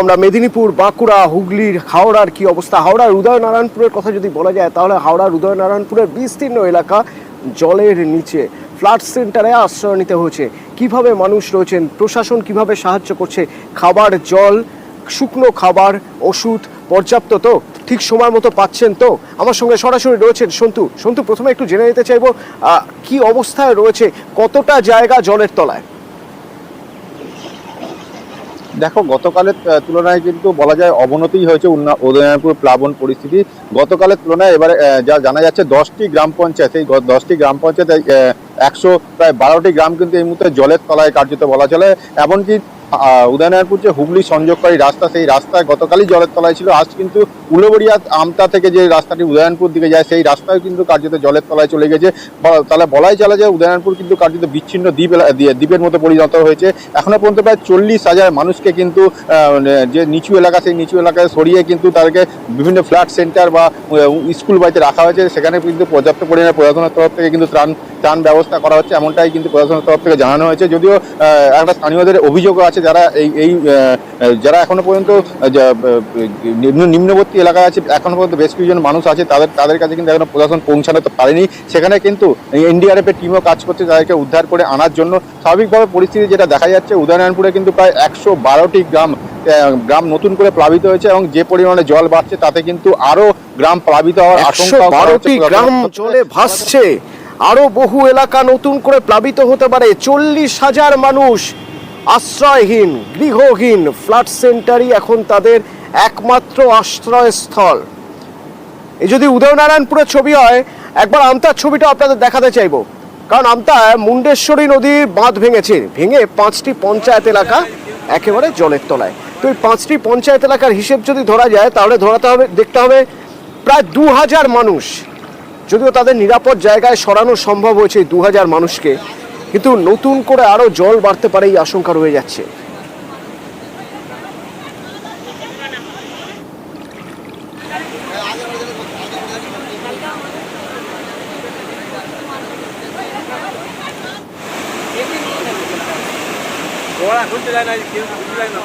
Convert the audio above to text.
আমরা মেদিনীপুর, বাঁকুড়া, হুগলির, হাওড়ার কি অবস্থা। হাওড়ার উদয়নারায়ণপুরের কথা যদি বলা যায় তাহলে হাওড়ার উদয়নারায়ণপুরের বিস্তীর্ণ এলাকা জলের নিচে। ফ্লাড সেন্টারে আশ্রয় নিতে হয়েছে। কিভাবে মানুষ রয়েছেন, প্রশাসন কিভাবে সাহায্য করছে, খাবার, জল, শুকনো খাবার, ওষুধ পর্যাপ্ত তো, ঠিক সময় মতো পাচ্ছেন তো? আমার সঙ্গে সরাসরি রয়েছেন সন্তু। প্রথমে একটু জেনে নিতে চাইবো কি অবস্থায় রয়েছে, কতটা জায়গা জলের তলায়? দেখো, গতকালের তুলনায় কিন্তু বলা যায় অবনতি হয়েছে উদয়নারায়ণপুর প্লাবন পরিস্থিতি। গতকালের তুলনায় এবারে যা জানা যাচ্ছে 10টি গ্রাম পঞ্চায়েত, এই 10টি গ্রাম পঞ্চায়েত 112টি গ্রাম কিন্তু এই মুহূর্তে জলের তলায় কার্যত বলা চলে। এমনকি উদয়নারায়ণপুর যে হুগলি সংযোগকারী রাস্তা, সেই রাস্তায় গতকালই জলের তলায় ছিল। আজ কিন্তু উলুবেড়িয়া আমতা থেকে যে রাস্তাটি উদয়নারায়ণপুর দিকে যায়, সেই রাস্তায় কিন্তু কার্যত জলের তলায় চলে গেছে। তাহলে বলাই চলে যে উদয়নারায়ণপুর কিন্তু কার্যত বিচ্ছিন্ন দ্বীপের মতো পরিণত হয়েছে। এখনো পর্যন্ত প্রায় 40,000 মানুষকে কিন্তু যে নিচু এলাকা, সেই নিচু এলাকায় সরিয়ে কিন্তু তাদেরকে বিভিন্ন ফ্ল্যাট সেন্টার বা স্কুল বাড়িতে রাখা হয়েছে। সেখানে কিন্তু পর্যাপ্ত পরিমাণে প্রশাসনের তরফ থেকে কিন্তু ত্রাণ ব্যবস্থা করা হচ্ছে, এমনটাই কিন্তু প্রশাসনের তরফ থেকে জানানো হয়েছে। যদিও একটা স্থানীয়দের অভিযোগও আছে, যারা এখনো পর্যন্ত নিম্নবর্তী এলাকায় আছে, এখনো পর্যন্ত বেশ কিছুজন মানুষ আছে, তাদের কাছে কিন্তু এখনো প্রশাসন পৌঁছাতে পারেনি। সেখানে কিন্তু এনডিআরএফ এর টিমও কাজ করছে তাদেরকে উদ্ধার করে আনার জন্য। স্বাভাবিকভাবে পরিস্থিতি যেটা দেখা যাচ্ছে, উদয়নারায়ণপুরে কিন্তু প্রায় 112টি গ্রাম নতুন করে প্লাবিত হয়েছে এবং যে পরিমাণে জল বাড়ছে তাতে কিন্তু আরো গ্রাম প্লাবিত হওয়ার আশঙ্কা। 112টি গ্রাম জলে ভাসছে, আরো বহু এলাকা নতুন করে প্লাবিত হতে পারে। 40,000 মানুষ আশ্রয়হীন, গৃহহীন। ফ্লাড সেন্টারই এখন তাদের একমাত্র আশ্রয়স্থল। এই যদি উদয়নারায়ণপুরের ছবি হয়, একবার আমতার ছবিটা আপনাদের দেখাতে চাইবো। কারণ আমতায় মুন্ডেশ্বরী নদীর বাঁধ ভেঙে 5টি পঞ্চায়েত এলাকা একেবারে জলের তলায়। তো এই 5টি পঞ্চায়েত এলাকার হিসেব যদি ধরা যায় তাহলে দেখতে হবে প্রায় 2000 মানুষ। যদিও তাদের নিরাপদ জায়গায় সরানো সম্ভব হয়েছে 2000 মানুষকে, কিন্তু নতুন করে আরো জল বাড়তে পারে এই আশঙ্কা রয়ে যাচ্ছে। ওরা ঘুরতে যায় না, কেউ ঘুরতে যায় না।